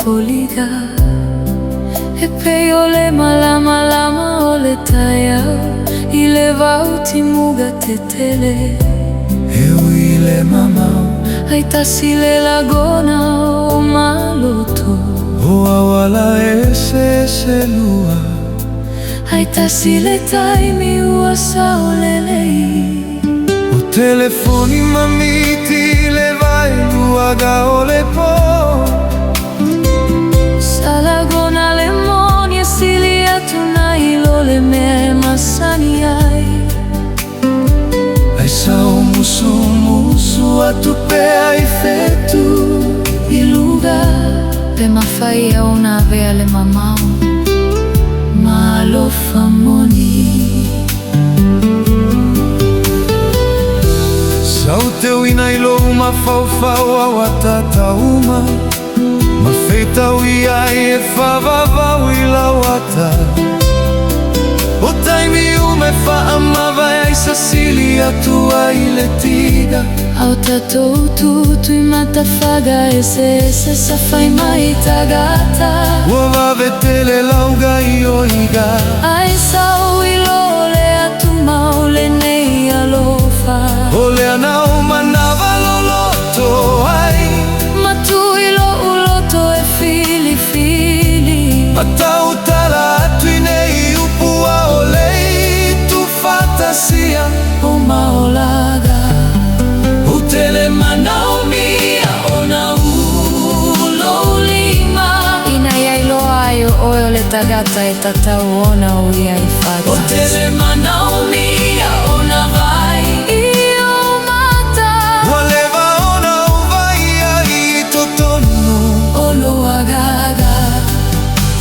foliga e pe ole malama lama ole taia ile vauti muga tetele eu ile mamau aita sile lagona o maloto o awala ese lua aita sile taimi uasa olelei o telefoni mamiti le vai luaga ole po salagona lemoni e silia tunai lole me masani ai sao musu atupe ai fetu iluga pe mafaia una vea le mamau malo famoni sau teu inailo uma fau a watata uma ma feita uia e favava ila wata o taimi ume fa amava ai Cecilia tua iletiga au tatou tutu i matafaga ese sa fai mai tagata uava vetele lauga i oiga ai sau ilole atu maule nei alofa ole anau manava loloto ai matu ilo uloto e fili matau tala atu nei upua olei tu fantasia o maolaga o tele manau mia ona ulo lima ina yailo ayo oyo le tagata e tatau ona uia i fata o tele manau mia ona vai io mata waleva ona uvai ai totonu olo agaga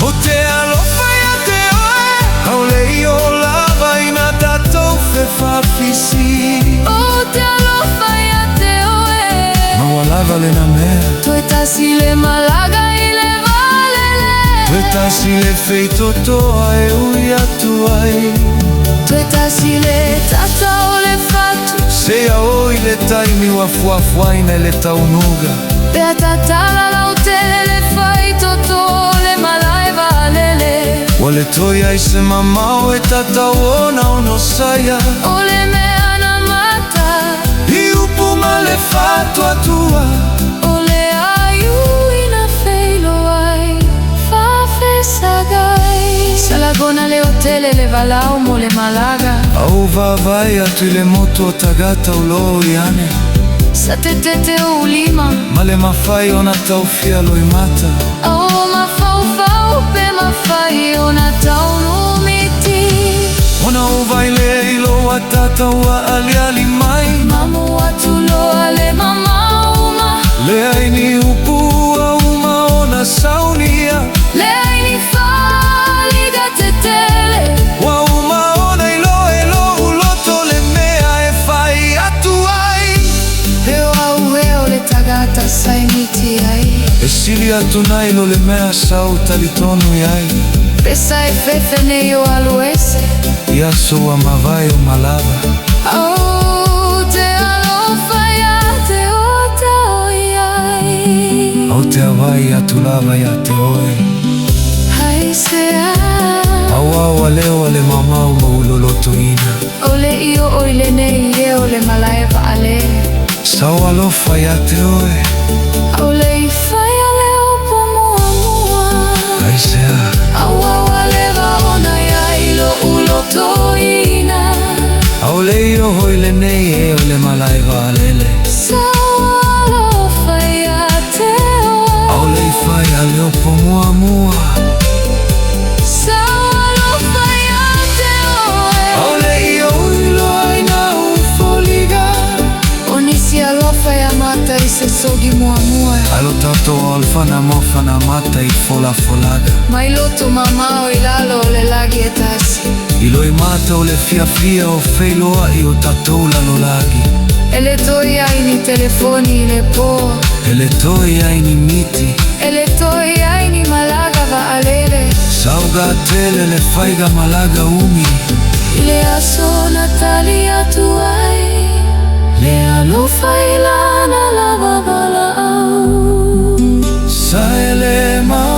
o te alofa ia te oe aulei o lava ina tatou fe fafisi o te alofa ia te oe ma walava le na mea tu etasile malaga i le valele tu etasile feito toa e uia tuai tu etasile tatau le fatu Sea oi le taimi wa fuafuaina le taunuga Pea tatala lautele le fai toto le malai valele wale toia i se mamau e tatauona ono saia Ole mea na mata i upuma le fatu atua Ole ayu ina feilo ai Fafe sagai Salagona le hotele le valau mo le malaga au vavai atu le moto tagata ulo iane Sa tetete o ulima ma le mafai ona taufia loi mata Au mafau fau pe mafai ona taunu miti ona uvai le ilo watata ua ali mai Mamu atulo ale mama uma le aini upua uma ona saunia Le aini faliga tetele wa uma ona ilo uloto le mea e fai atuai Eo au eo le tagata sai miti ai e sili atunai lo le mea sau talitonu iai Pesa e fefe ne yo aluese ia soa mavai o malava Au te alofa ya te ota oiai au te awai atulava ia te oe Hai se a au leo ale mamau ma uloloto ina Ole io oile nei eo le malaeva ale sau alofa ia te oe Ole i fai ale opo mua mua ai sea Au aleva ona ya ilo uloto ina au leio hoile nei e o le malai valele Alofa ya te oe au lei fai ale opo mua Alofa ya te oe au leio uilo aina ufoliga Onisi alofa ya mata i se sogi mua alo tato alfana mofana mata i folaga Mai loto mamao i lalo le lagi e tasi ilo i mata o le fia o feiloa i o tatou lalo lagi E le toi ai ni telefoni le po e le toi ai ni miti E le toi ai ni malaga va alele sauga tele le faiga malaga umi Le aso Natalia tuai Le alofa ilana la babala au Taelema